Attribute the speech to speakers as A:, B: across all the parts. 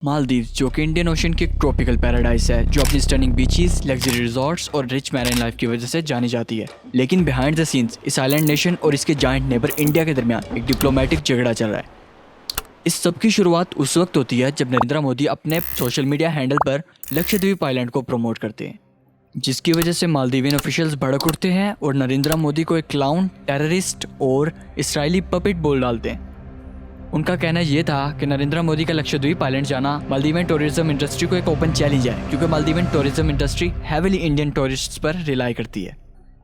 A: मालदीव जो कि Indian ocean की एक ट्रॉपिकल पैराडाइज है जो अपनी स्टनिंग बीचेस, लग्जरी रिजॉर्ट्स और रिच मैरिन लाइफ की वजह से जानी जाती है। लेकिन बिहाइंड द सीन्स इस आइलैंड नेशन और इसके जाइंट नेबर इंडिया के दरमियान एक डिप्लोमेटिक झगड़ा चल रहा है। इस सब की शुरुआत उस वक्त होती है जब नरेंद्र मोदी अपने सोशल मीडिया हैंडल पर लक्षद्वीप आइलैंड को प्रमोट करते हैं, जिसकी वजह से मालदीवियन ऑफिशियल्स भड़क उठते हैं और नरेंद्र मोदी को एक क्लाउन, टेररिस्ट और इसराइली पपेट बोल डालते हैं। उनका कहना ये था कि नरेंद्र मोदी का लक्षद्वीप आइलैंड जाना मालदीवियन टूरिज्म इंडस्ट्री को एक ओपन चैलेंज है, क्योंकि Maldivian tourism industry heavily Indian tourists पर रिलाई करती है।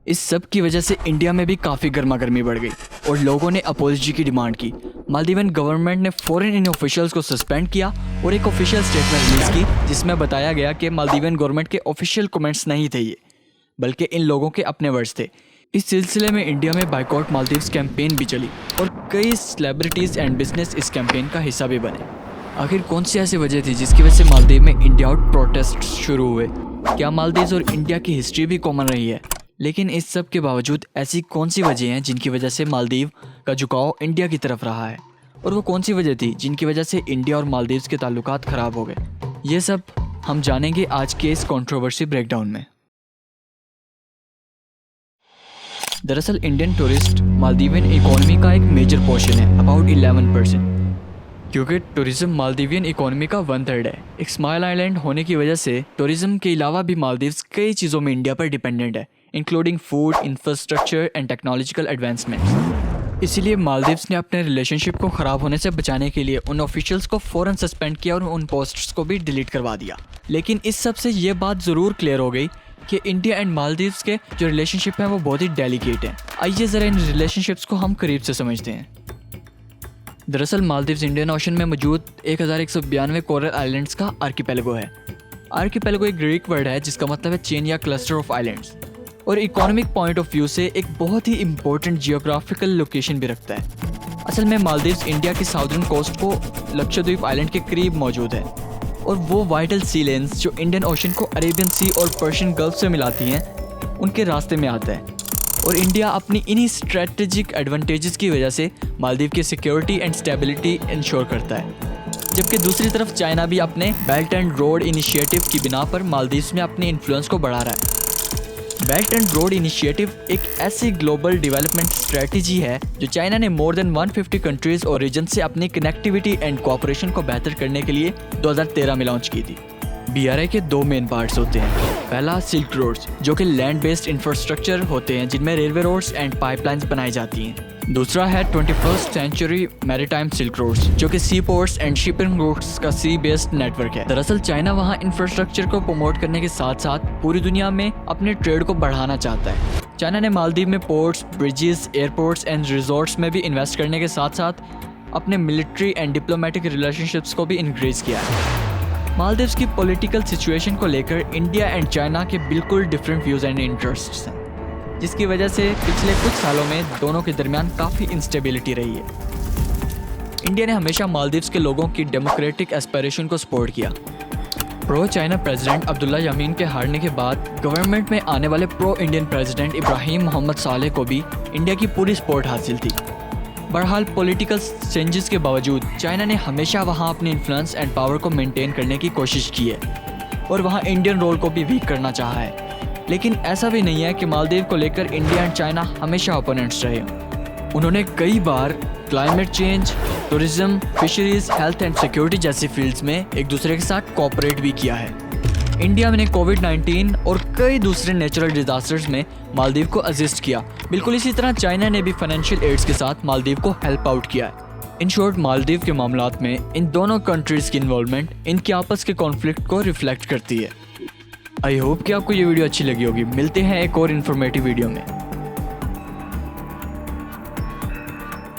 A: इस सब की वजह से इंडिया में भी काफ़ी गर्मा गर्मी बढ़ गई और लोगों ने अपोलॉजी की डिमांड की। मालदीवियन गवर्नमेंट ने फ़ौरन इन ऑफिशियल्स को सस्पेंड किया और एक ऑफिशियल स्टेटमेंट रिलीज़ की जिसमें बताया गया कि मालदीवियन गवर्नमेंट के ऑफिशियल कमेंट्स नहीं थे ये, बल्कि इन लोगों के अपने वर्ड्स थे। इस सिलसिले में इंडिया में बाइकआउट मालदीव्स कैंपेन भी चली और कई सेलिब्रिटीज़ एंड बिजनेस इस कैंपेन का हिस्सा भी बने। आखिर कौन सी ऐसी वजह थी जिसकी वजह से मालदीव में इंडिया आउट प्रोटेस्ट शुरू हुए? क्या मालदीव्स और इंडिया की हिस्ट्री भी कॉमन रही है? लेकिन इस सब के बावजूद ऐसी कौन सी वजह हैं जिनकी वजह से मालदीव का झुकाव इंडिया की तरफ रहा है, और वो कौन सी वजह थी जिनकी वजह से इंडिया और मालदीव्स के ताल्लुकात ख़राब हो गए? ये सब हम जानेंगे आज के इस कंट्रोवर्सी ब्रेकडाउन में। दरअसल इंडियन टूरिस्ट मालदीवियन इकोनॉमी का एक मेजर पोर्शन है, अबाउट 11%, क्योंकि टूरिज्म मालदीवियन इकोनॉमी का 1/3 है। एक स्मॉल आइलैंड होने की वजह से टूरिज्म के अलावा भी मालदीव्स कई चीज़ों में इंडिया पर डिपेंडेंट है, including food, infrastructure and technological advancements. इसीलिए मालदीव्स ने अपने रिलेशनशिप को ख़राब होने से बचाने के लिए उन ऑफिशियल्स को फ़ौरन सस्पेंड किया और उन पोस्ट्स को भी डिलीट करवा दिया। लेकिन इस सब से ये बात ज़रूर क्लियर हो गई कि इंडिया एंड मालदीव्स के जो रिलेशनशिप हैं वो बहुत ही डेलिकेट हैं। आइए ज़रा इन रिलेशनशिप्स को हम करीब से समझते हैं। दरअसल मालदीव्स इंडियन ओशन में मौजूद 1192 कोरल आइलैंड्स का आर्किपेलागो है। आर्किपेलागो एक ग्रीक वर्ड है जिसका मतलब है चेन या क्लस्टर ऑफ आइलैंड्स, और इकोनॉमिक पॉइंट ऑफ व्यू से एक बहुत ही इंपॉर्टेंट जियोग्राफिकल लोकेशन भी रखता है। असल में मालदीव्स इंडिया की साउदर्न कोस्ट को लक्षद्वीप आइलैंड के करीब मौजूद है, और वो वाइटल सी लेन्स जो इंडियन ओशन को अरेबियन सी और पर्शियन गल्फ से मिलाती हैं उनके रास्ते में आता है। और इंडिया अपनी इन्हीं स्ट्रेटजिक एडवांटेजेस की वजह से मालदीव की सिक्योरिटी एंड स्टेबिलिटी इंश्योर करता है, जबकि दूसरी तरफ चाइना भी अपने बेल्ट एंड रोड इनिशिएटिव की बिना पर मालदीव्स में अपने इन्फ्लुएंस को बढ़ा रहा है। बेल्ट एंड रोड इनिशिएटिव एक ऐसी ग्लोबल डेवलपमेंट स्ट्रेटजी है जो चाइना ने मोर देन 150 कंट्रीज और रीजन से अपनी कनेक्टिविटी एंड कोऑपरेशन को बेहतर करने के लिए 2013 में लॉन्च की थी। BRI के दो मेन पार्ट्स होते हैं। पहला सिल्क रोड्स जो कि लैंड बेस्ड इंफ्रास्ट्रक्चर होते हैं जिनमें रेलवे रोड्स एंड पाइपलाइंस बनाई जाती हैं। दूसरा है 21st century maritime silk roads जो कि सी पोर्ट्स एंड शिपिंग रूट्स का सी बेस्ड नेटवर्क है। दरअसल चाइना वहाँ इंफ्रास्ट्रक्चर को प्रमोट करने के साथ साथ पूरी दुनिया में अपने ट्रेड को बढ़ाना चाहता है। चाइना ने मालदीव में ports, bridges, airports and resorts में भी इन्वेस्ट करने के साथ साथ अपने मिलिट्री एंड डिप्लोमेटिक रिलेशनशिप्स को भी इंक्रीज किया है। मालदीव्स की पॉलिटिकल सिचुएशन को लेकर इंडिया एंड चाइना के बिल्कुल डिफरेंट व्यूज एंड इंटरेस्ट्स हैं, जिसकी वजह से पिछले कुछ सालों में दोनों के दरमियान काफ़ी इंस्टेबिलिटी रही है। इंडिया ने हमेशा मालदीव्स के लोगों की डेमोक्रेटिक एस्पिरेशन को सपोर्ट किया। Pro China president Abdulla Yameen के हारने के बाद गवर्नमेंट में आने वाले pro Indian president Ibrahim Mohamed Solih को भी इंडिया की पूरी सपोर्ट हासिल थी। बहरहाल पॉलिटिकल चेंजेस के बावजूद चाइना ने हमेशा वहां अपनी इन्फ्लुएंस एंड पावर को मेंटेन करने की कोशिश की है और वहां इंडियन रोल को भी वीक करना चाहा है। लेकिन ऐसा भी नहीं है कि मालदीव को लेकर इंडिया एंड चाइना हमेशा ओपोनेंट्स रहे। उन्होंने कई बार climate change, tourism, fisheries, health and security जैसी फील्ड्स में एक दूसरे के साथ कोऑपरेट भी किया है। इंडिया ने कोविड-19 और कई दूसरे नेचुरल डिजास्टर्स में मालदीव को असिस्ट किया। बिल्कुल इसी तरह चाइना ने भी फाइनेंशियल एड्स के साथ मालदीव को हेल्प आउट किया है। इन शॉर्ट मालदीव के मामलात में इन दोनों कंट्रीज़ की इन्वॉल्वमेंट इनके आपस के कॉन्फ्लिक्ट को रिफ्लेक्ट करती है। आई होप कि आपको ये वीडियो अच्छी लगी होगी। मिलते हैं एक और इन्फॉर्मेटिव वीडियो में।